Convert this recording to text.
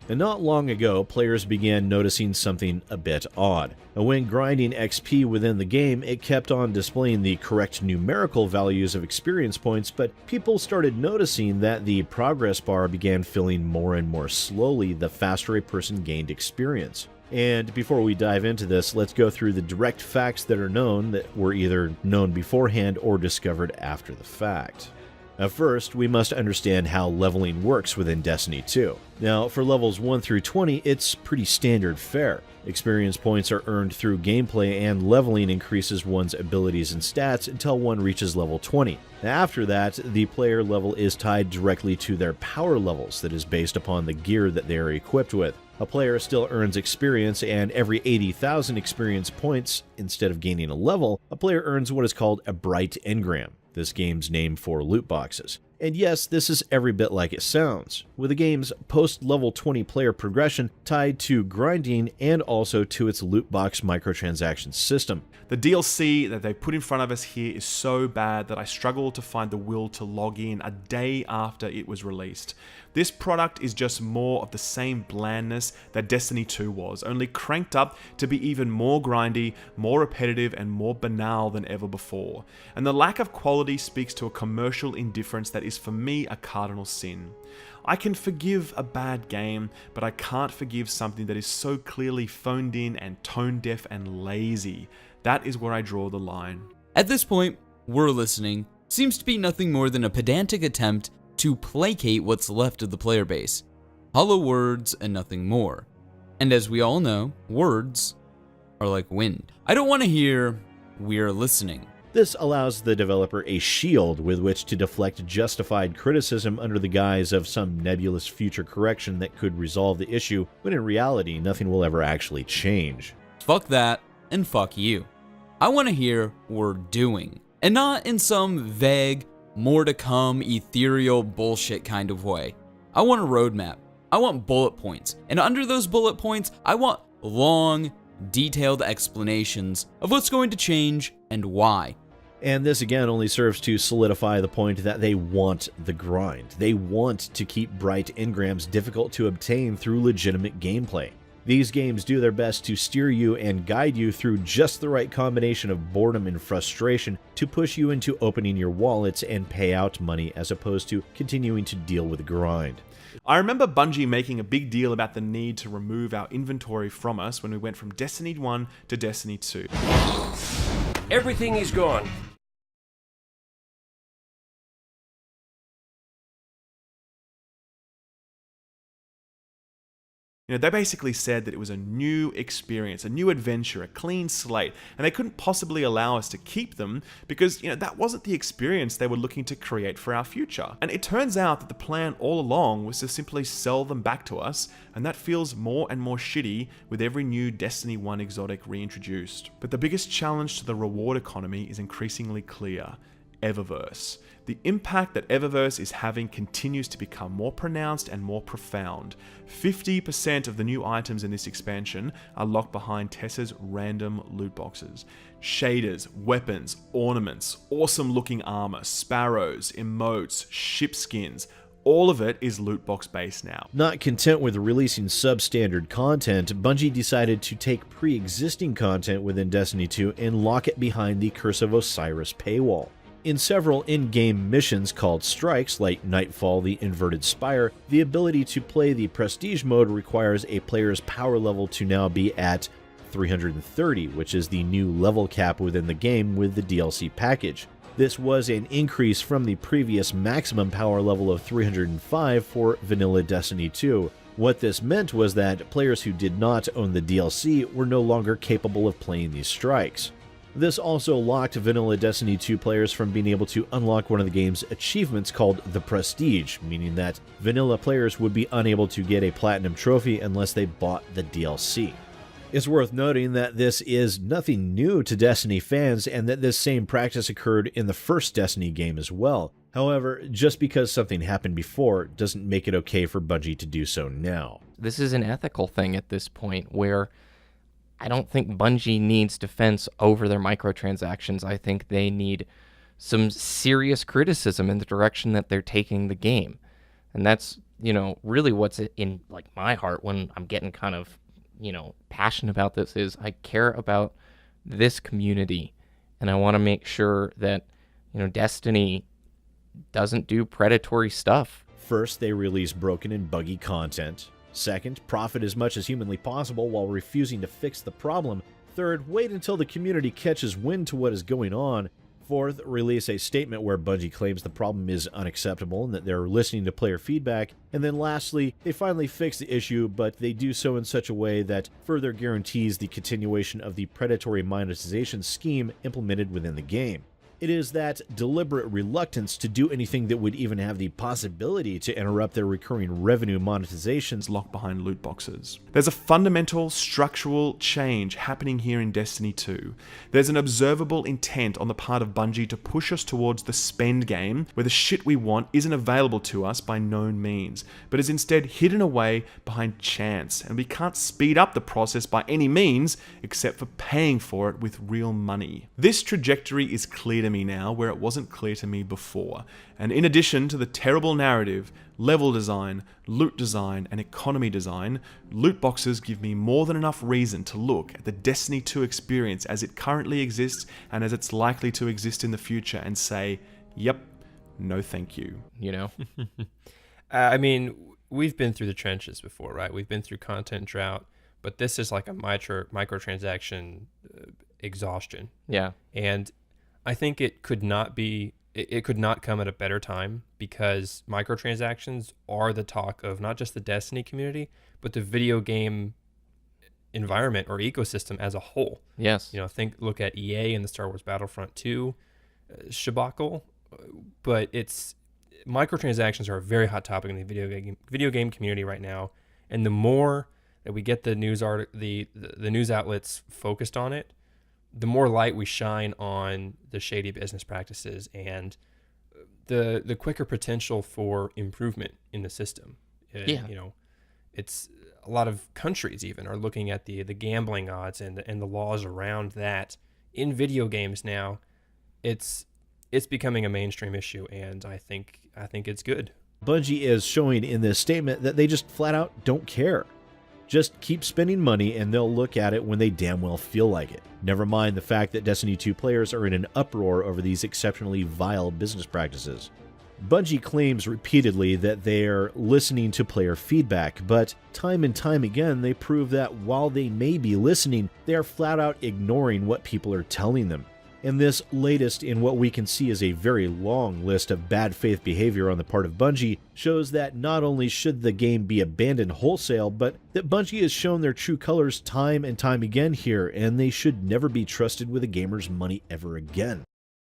And not long ago, players began noticing something a bit odd. When grinding XP within the game, it kept on displaying the correct numerical values of experience points, but people started noticing that the progress bar began filling more and more slowly the faster a person gained experience. And before we dive into this, let's go through the direct facts that are known that were either known beforehand or discovered after the fact. First, we must understand how leveling works within Destiny 2. Now, for levels 1 through 20, it's pretty standard fare. Experience points are earned through gameplay, and leveling increases one's abilities and stats until one reaches level 20. After that, the player level is tied directly to their power levels, that is based upon the gear that they are equipped with. A player still earns experience, and every 80,000 experience points, instead of gaining a level, a player earns what is called a bright engram, this game's name for loot boxes. And yes, this is every bit like it sounds, with the game's post-level 20 player progression tied to grinding and also to its loot box microtransaction system. The DLC that they put in front of us here is so bad that I struggle to find the will to log in a day after it was released. This product is just more of the same blandness that Destiny 2 was, only cranked up to be even more grindy, more repetitive, and more banal than ever before. And the lack of quality speaks to a commercial indifference that is for me a cardinal sin. I can forgive a bad game, but I can't forgive something that is so clearly phoned in and tone deaf and lazy. That is where I draw the line. At this point, We're Listening seems to be nothing more than a pedantic attempt to placate what's left of the player base. Hollow words and nothing more. And as we all know, words are like wind. I don't want to hear, "We're listening." This allows the developer a shield with which to deflect justified criticism under the guise of some nebulous future correction that could resolve the issue, when in reality, nothing will ever actually change. Fuck that, and fuck you. I want to hear "we're doing," and not in some vague, more to come, ethereal bullshit kind of way. I want a roadmap. I want bullet points. And under those bullet points, I want long, detailed explanations of what's going to change and why. And this again only serves to solidify the point that they want the grind. They want to keep bright engrams difficult to obtain through legitimate gameplay. These games do their best to steer you and guide you through just the right combination of boredom and frustration to push you into opening your wallets and pay out money as opposed to continuing to deal with the grind. I remember Bungie making a big deal about the need to remove our inventory from us when we went from Destiny 1 to Destiny 2. Everything is gone. They basically said that it was a new experience, a new adventure, a clean slate, and they couldn't possibly allow us to keep them because, that wasn't the experience they were looking to create for our future. And it turns out that the plan all along was to simply sell them back to us, and that feels more and more shitty with every new Destiny 1 exotic reintroduced. But the biggest challenge to the reward economy is increasingly clear: Eververse. The impact that Eververse is having continues to become more pronounced and more profound. 50% of the new items in this expansion are locked behind Tessa's random loot boxes. Shaders, weapons, ornaments, awesome looking armor, sparrows, emotes, ship skins. All of it is loot box based now. Not content with releasing substandard content, Bungie decided to take pre-existing content within Destiny 2 and lock it behind the Curse of Osiris paywall. In several in-game missions called strikes, like Nightfall, the Inverted Spire, the ability to play the Prestige mode requires a player's power level to now be at 330, which is the new level cap within the game with the DLC package. This was an increase from the previous maximum power level of 305 for vanilla Destiny 2. What this meant was that players who did not own the DLC were no longer capable of playing these strikes. This also locked vanilla Destiny 2 players from being able to unlock one of the game's achievements called the Prestige, meaning that vanilla players would be unable to get a platinum trophy unless they bought the DLC. It's worth noting that this is nothing new to Destiny fans and that this same practice occurred in the first Destiny game as well. However, just because something happened before doesn't make it okay for Bungie to do so now. This is an ethical thing at this point where I don't think Bungie needs defense over their microtransactions. I think they need some serious criticism in the direction that they're taking the game. And that's really what's in like my heart when I'm getting kind of, passionate about this is I care about this community, and I want to make sure that, Destiny doesn't do predatory stuff. First, they release broken and buggy content. Second, profit as much as humanly possible while refusing to fix the problem. Third, wait until the community catches wind to what is going on. Fourth, release a statement where Bungie claims the problem is unacceptable and that they're listening to player feedback. And then lastly, they finally fix the issue, but they do so in such a way that further guarantees the continuation of the predatory monetization scheme implemented within the game. It is that deliberate reluctance to do anything that would even have the possibility to interrupt their recurring revenue monetizations Locked behind loot boxes. There's a fundamental structural change happening here in Destiny 2. There's an observable intent on the part of Bungie to push us towards the spend game, where the shit we want isn't available to us by known means, but is instead hidden away behind chance, and we can't speed up the process by any means except for paying for it with real money. This trajectory is clear to me now where it wasn't clear to me before, and in addition to the terrible narrative, level design, loot design, and economy design, loot boxes give me more than enough reason to look at the Destiny 2 experience as it currently exists and as it's likely to exist in the future and say, yep, no thank you. I mean, we've been through the trenches before, right? We've been through content drought, but this is like a microtransaction exhaustion. Yeah. And I think it could not come at a better time, because microtransactions are the talk of not just the Destiny community, but the video game environment or ecosystem as a whole. Yes. Look at EA and the Star Wars Battlefront 2 shabacle, but microtransactions are a very hot topic in the video game community right now, and the more that we get the news outlets focused on it, the more light we shine on the shady business practices and the quicker potential for improvement in the system. It's a lot of countries even are looking at the gambling odds and the laws around that in video games now. It's becoming a mainstream issue, and I think it's good. Bungie is showing in this statement that they just flat out don't care. Just keep spending money and they'll look at it when they damn well feel like it. Never mind the fact that Destiny 2 players are in an uproar over these exceptionally vile business practices. Bungie claims repeatedly that they're listening to player feedback, but time and time again they prove that while they may be listening, they are flat out ignoring what people are telling them. And this latest in what we can see is a very long list of bad faith behavior on the part of Bungie shows that not only should the game be abandoned wholesale, but that Bungie has shown their true colors time and time again here, and they should never be trusted with a gamer's money ever again.